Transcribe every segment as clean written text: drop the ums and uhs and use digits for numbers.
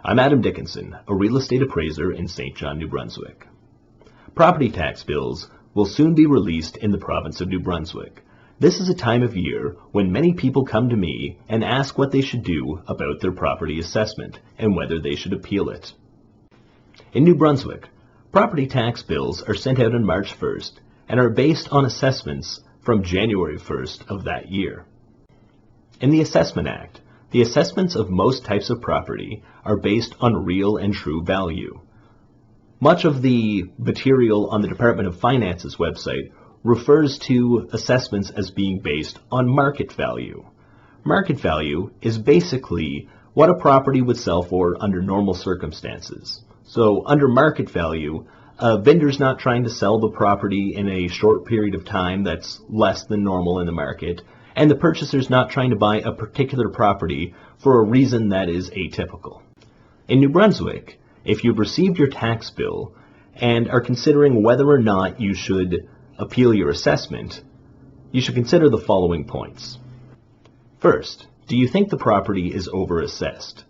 I'm Adam Dickinson, a real estate appraiser in St. John, New Brunswick. Property tax bills will soon be released in the province of New Brunswick. This is a time of year when many people come to me and ask what they should do about their property assessment and whether they should appeal it. In New Brunswick, property tax bills are sent out on March 1st and are based on assessments from January 1st of that year. In the Assessment Act, the assessments of most types of property are based on real and true value. Much of the material on the Department of Finance's website refers to assessments as being based on market value. Market value is basically what a property would sell for under normal circumstances. So under market value, a vendor's not trying to sell the property in a short period of time that's less than normal in the market, and the purchaser's not trying to buy a particular property for a reason that is atypical. In New Brunswick, if you've received your tax bill and are considering whether or not you should appeal your assessment, you should consider the following points. First, do you think the property is overassessed?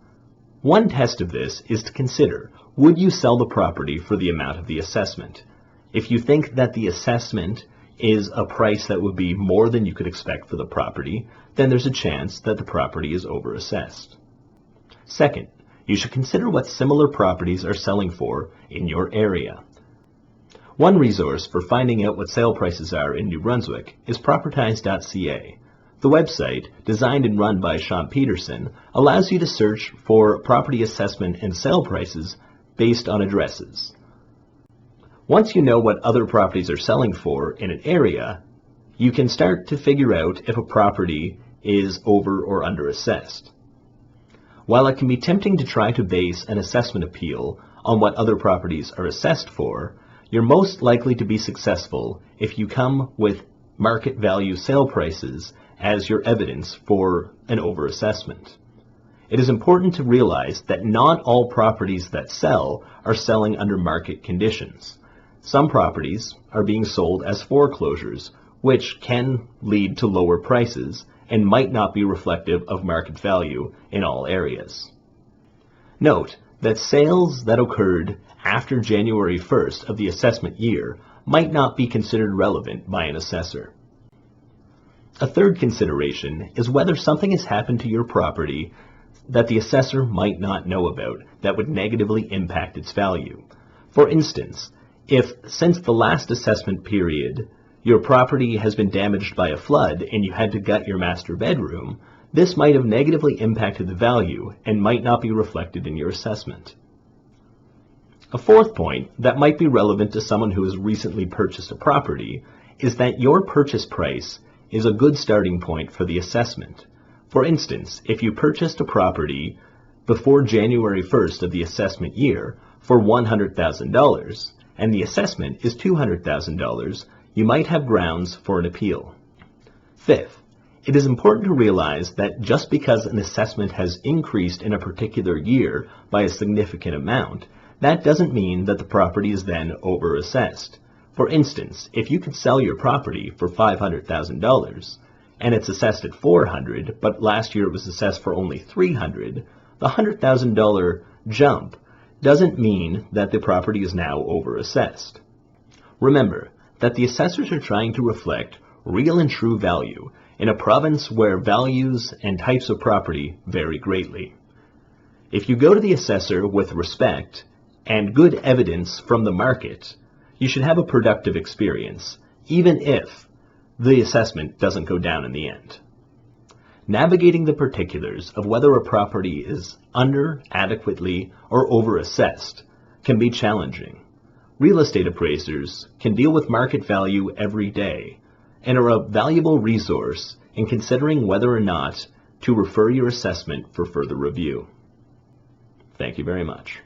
One test of this is to consider, would you sell the property for the amount of the assessment? If you think that the assessment is a price that would be more than you could expect for the property, then there's a chance that the property is overassessed. Second, you should consider what similar properties are selling for in your area. One resource for finding out what sale prices are in New Brunswick is propertize.ca. The website, designed and run by Sean Peterson, allows you to search for property assessment and sale prices based on addresses. Once you know what other properties are selling for in an area, you can start to figure out if a property is over or under assessed. While it can be tempting to try to base an assessment appeal on what other properties are assessed for, you're most likely to be successful if you come with market value sale prices as your evidence for an overassessment. It is important to realize that not all properties that sell are selling under market conditions. Some properties are being sold as foreclosures, which can lead to lower prices and might not be reflective of market value in all areas. Note that sales that occurred after January 1st of the assessment year might not be considered relevant by an assessor. A third consideration is whether something has happened to your property that the assessor might not know about that would negatively impact its value. For instance, if since the last assessment period your property has been damaged by a flood and you had to gut your master bedroom, this might have negatively impacted the value and might not be reflected in your assessment. A fourth point that might be relevant to someone who has recently purchased a property is that your purchase price is a good starting point for the assessment. For instance, if you purchased a property before January 1st of the assessment year for $100,000, and the assessment is $200,000, you might have grounds for an appeal. Fifth, it is important to realize that just because an assessment has increased in a particular year by a significant amount, that doesn't mean that the property is then overassessed. For instance, if you could sell your property for $500,000 and it's assessed at $400,000, but last year it was assessed for only $300,000, the $100,000 jump doesn't mean that the property is now overassessed. Remember that the assessors are trying to reflect real and true value in a province where values and types of property vary greatly. If you go to the assessor with respect and good evidence from the market, you should have a productive experience, even if the assessment doesn't go down in the end. Navigating the particulars of whether a property is under, adequately, or overassessed can be challenging. Real estate appraisers can deal with market value every day and are a valuable resource in considering whether or not to refer your assessment for further review. Thank you very much.